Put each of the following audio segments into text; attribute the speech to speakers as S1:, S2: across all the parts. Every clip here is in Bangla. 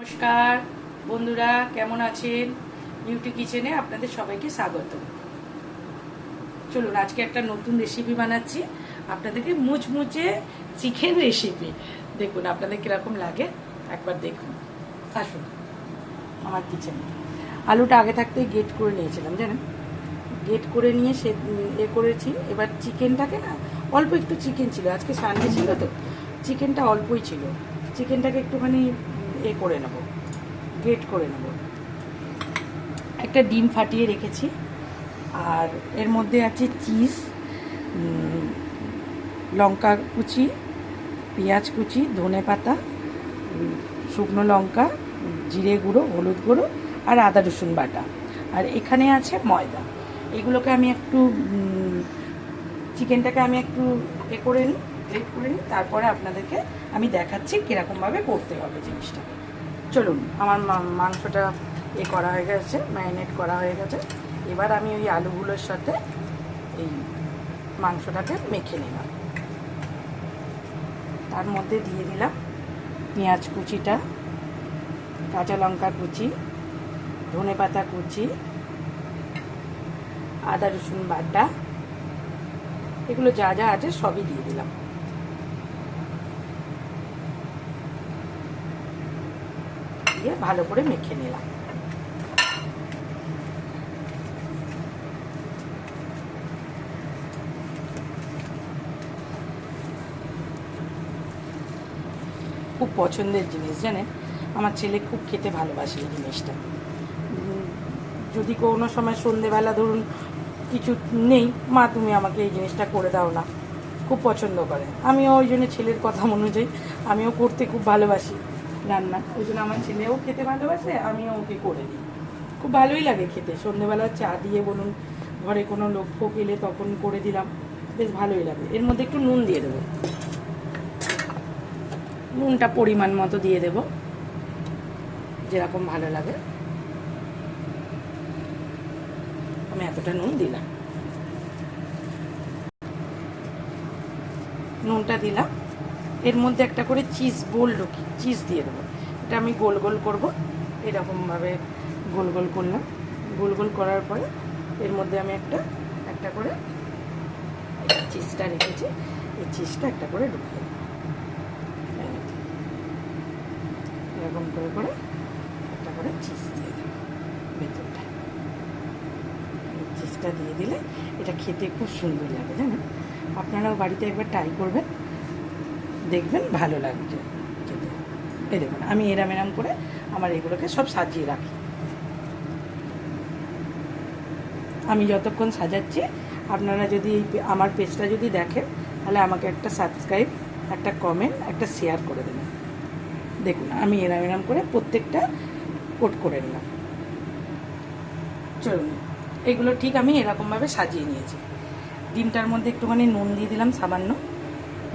S1: নমস্কার বন্ধুরা, কেমন আছেন? বিউটি কিচেনে আপনাদের সবাইকে স্বাগত। চলুন আজকে একটা নতুন রেসিপি বানাচ্ছি আপনাদেরকে, মুচমুচে চিকেন রেসিপি। দেখুন আপনাদের কিরকম লাগে, একবার দেখুন। আসুন আমার কিচেনে। আলুটা আগে থাকতেই গ্রেট করে নিয়েছিলাম, জানেন, গ্রেট করে নিয়ে সে করেছি। এবার চিকেনটাকে না, অল্প একটু চিকেন ছিল, আজকে সানডে ছিল তো চিকেনটা অল্পই ছিল। চিকেনটাকে একটুখানি করে নেব, গ্রেট করে নেব। একটা ডিম ফাটিয়ে রেখেছি, আর এর মধ্যে আছে চিজ, লঙ্কা কুচি, পেঁয়াজ কুচি, ধনে পাতা, শুকনো লঙ্কা, জিরে গুঁড়ো, হলুদ গুঁড়ো, আর আদা রসুন বাটা। আর এখানে আছে ময়দা। এগুলোকে আমি একটু চিকেনটাকে আমি একটু করে নিই, গ্রেট করে নিই, তারপরে আপনাদেরকে আমি দেখাচ্ছি কীরকমভাবে করতে হবে জিনিসটা। চলুন, আমার মাংসটা করা হয়ে গেছে, ম্যারিনেট করা হয়ে গেছে। এবার আমি ওই আলুগুলোর সাথে এই মাংসটাকে মেখে নিলাম। তার মধ্যে দিয়ে দিলাম পেঁয়াজ কুচিটা, কাঁচা লঙ্কা কুচি, ধনে পাতা কুচি, আদা রসুন বাটা, এগুলো যা যা আছে সবই দিয়ে দিলাম। দিয়ে ভালো করে মেখে নিলাম। খুব পছন্দের জিনিস, জানেন, আমার ছেলে খুব খেতে ভালোবাসে এই জিনিসটা। যদি কোনো সময় সন্ধেবেলা ধরুন কিছু নেই, মা তুমি আমাকে এই জিনিসটা করে দাও না, খুব পছন্দ করে। আমিও ওই জন্য ছেলের কথা অনুযায়ী আমিও করতে খুব ভালোবাসি রান্না, ওই জন্য আমার ছেলেও খেতে ভালোবাসে, আমিও ওকে করে দিই। খুব ভালোই লাগে খেতে, সন্ধেবেলা চা দিয়ে বলুন, ঘরে কোনো লোক ফোক এলে তখন করে দিলাম, বেশ ভালোই লাগে। এর মধ্যে একটু নুন দিয়ে দেবো, নুনটা পরিমাণ মতো দিয়ে দেব, যেরকম ভালো লাগে। আমি এতটা নুন দিলাম, নুনটা দিলাম। এর মধ্যে একটা করে চিজ চিজ দিয়ে দেবো। এটা আমি গোল গোল করবো, এরকমভাবে গোল গোল করলাম। গোল গোল করার পরে এর মধ্যে আমি একটা করে চিজটা রেখেছি, এই চিজটা একটা করে ঢুকিয়ে দেবো। এরকম করে করে একটা করে চিজ দিয়ে দেবো ভেতরটা। চিজটা দিয়ে দিলে এটা খেতে খুব সুন্দর লাগে, জানেন। আপনারাও বাড়িতে একবার ট্রাই করবেন, দেখবেন ভালো লাগছে খেতে। এই দেখুন আমি এরম করে আমার এগুলোকে সব সাজিয়ে রাখি। আমি যতক্ষণ সাজাচ্ছি, আপনারা যদি আমার পেজটা যদি দেখেন, তাহলে আমাকে একটা সাবস্ক্রাইব, একটা কমেন্ট, একটা শেয়ার করে দেবেন। দেখুন আমি এরম করে প্রত্যেকটা কোট করে নিলাম। চলুন, এগুলো ঠিক আমি এরকমভাবে সাজিয়ে নিয়েছি। ডিমটার মধ্যে একটুখানি নুন দিয়ে দিলাম সামান্য,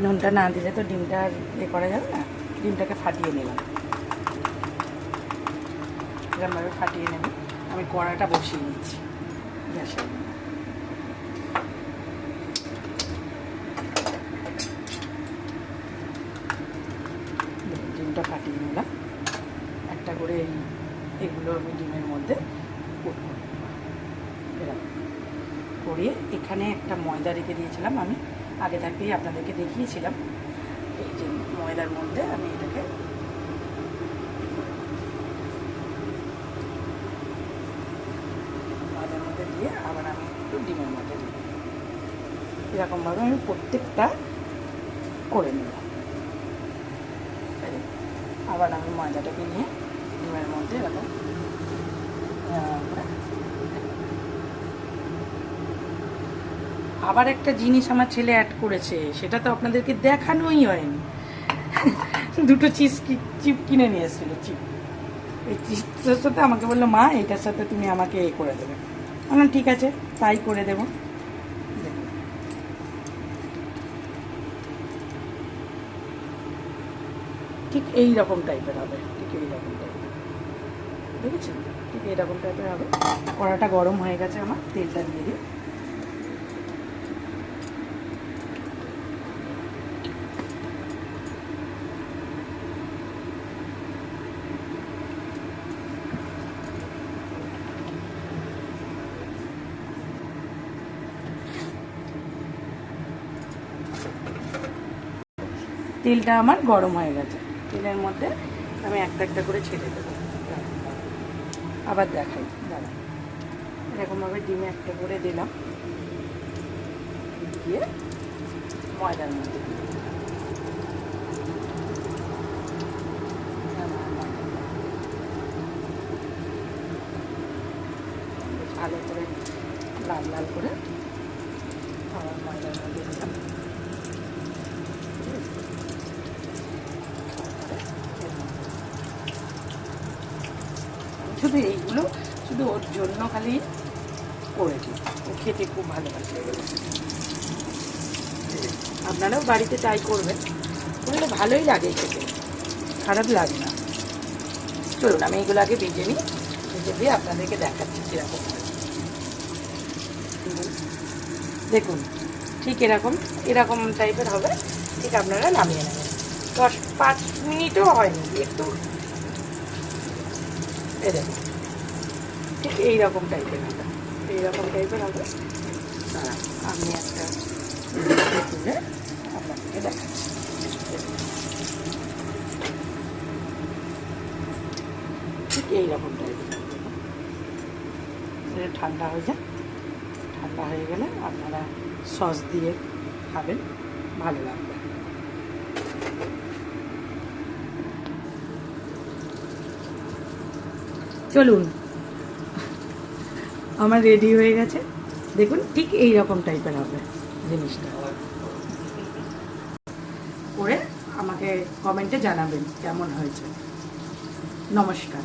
S1: নুনটা না দিলে তো ডিমটা আর করা যাবে না। ডিমটাকে ফাটিয়ে নিলাম, এরকমভাবে ফাটিয়ে নেব। আমি কড়াটা বসিয়ে নিচ্ছি গ্যাসে। ডিমটা ফাটিয়ে নিলাম, একটা করে এগুলো আমি ডিমের মধ্যে কোট করে এরকম করিয়ে। এখানে একটা ময়দা রেখে দিয়েছিলাম আমি, আগে থাকতেই আপনাদেরকে দেখিয়েছিলাম। এই যে ময়দার মধ্যে আমি এটাকে ময়দার মধ্যে দিয়ে আবার আমি একটু ডিমের মধ্যে দিই। এরকমভাবে আমি প্রত্যেকটা করে নিলাম। আবার আমি ময়দাটাকে নিয়ে ডিমের মধ্যে এরকম আবার একটা জিনিস আমার ছেলে অ্যাড করেছে, সেটা তো আপনাদেরকে দেখানোই হয়নি। দুটো চিপ কিনে নিয়ে এসেছিল, চিপ। এই চিপসের সাথে আমাকে বললো, মা এটার সাথে তুমি আমাকে করে দেবে। বললাম ঠিক আছে, তাই করে দেবো। ঠিক এই রকম টাইপের হবে, ঠিক এই রকম টাইপের, দেখেছেন? ঠিক এইরকম টাইপের হবে। কড়াটা গরম হয়ে গেছে আমার, তেলটা দিয়ে দিই। তেলটা আমার গরম হয়ে গেছে। তেলের মধ্যে আমি একটা একটা করে ছেড়ে দেবো। আবার দেখাই, দাঁড়া, এরকমভাবে ডিমে একটা করে দিলাম, দিয়ে ময়দার মধ্যে দিলাম। ভালো করে লাল লাল করে আবার ময়দার মধ্যে দিলাম। শুধু এইগুলো শুধু ওর জন্য খালি করেছি, ও খেতে খুব ভালোবাসে এগুলো। আপনারাও বাড়িতে ট্রাই করবেন, ওগুলো ভালোই লাগে খেতে, খারাপ লাগে না। চলুন আমি এগুলো আগে ভেজে নিই, ভেজে দিয়ে আপনাদেরকে দেখাচ্ছি কীরকম। দেখুন ঠিক এরকম এরকম টাইপের হবে, ঠিক আপনারা নামিয়ে নেবেন। 5 মিনিটও হয়নি, একটু এ দেখুন ঠিক এইরকম টাইপের হবে, এইরকম টাইপের হবে। আমি একটা তুলে আপনাদেরকে দেখাচ্ছি। ঠিক এইরকম টাইপের ঠান্ডা হয়ে যায়, ঠান্ডা হয়ে গেলে আপনারা সস দিয়ে খাবেন, ভালো লাগবে। চলুন আমার রেডি হয়ে গেছে, দেখুন ঠিক এই রকম টাইপের হবে জিনিসটা। করে আমাকে কমেন্টে জানাবেন কেমন হয়েছে। নমস্কার।